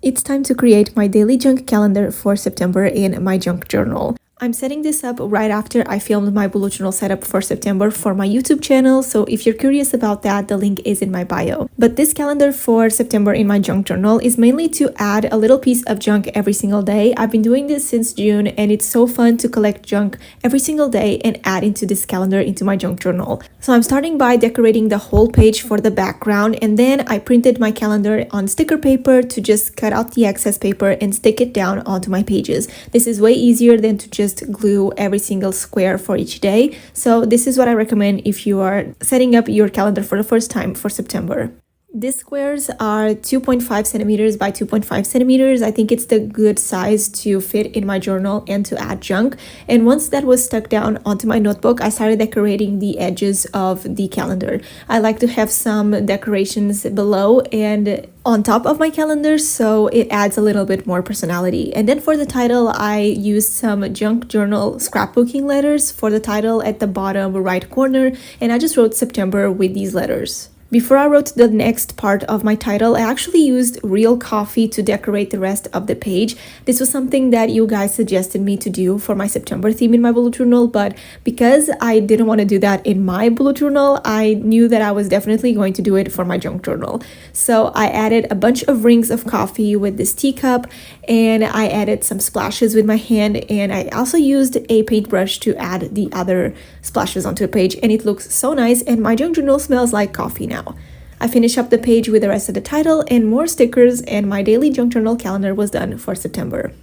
It's time to create my daily junk calendar for September in my junk journal. I'm setting this up right after I filmed my bullet journal setup for September for my YouTube channel, so if you're curious about that, the link is in my bio. But this calendar for September in my junk journal is mainly to add a little piece of junk every single day. I've been doing this since June, and it's so fun to collect junk every single day and add into this calendar into my junk journal. So I'm starting by decorating the whole page for the background, and then I printed my calendar on sticker paper to just cut out the excess paper and stick it down onto my pages. This is way easier than to just glue every single square for each day. So this is what I recommend if you are setting up your calendar for the first time for September. These squares are 2.5 centimeters by 2.5 centimeters. I think it's the good size to fit in my journal and to add junk. And once that was stuck down onto my notebook, I started decorating the edges of the calendar. I like to have some decorations below and on top of my calendar, so it adds a little bit more personality. And then for the title, I used some junk journal scrapbooking letters for the title at the bottom right corner, and I just wrote September with these letters. Before I wrote the next part of my title, I actually used real coffee to decorate the rest of the page. This was something that you guys suggested me to do for my September theme in my bullet journal, but because I didn't want to do that in my bullet journal, I knew that I was definitely going to do it for my junk journal. So I added a bunch of rings of coffee with this teacup, and I added some splashes with my hand, and I also used a paintbrush to add the other splashes onto the page, and it looks so nice, and my junk journal smells like coffee now. I finished up the page with the rest of the title and more stickers, and my daily junk journal calendar was done for September.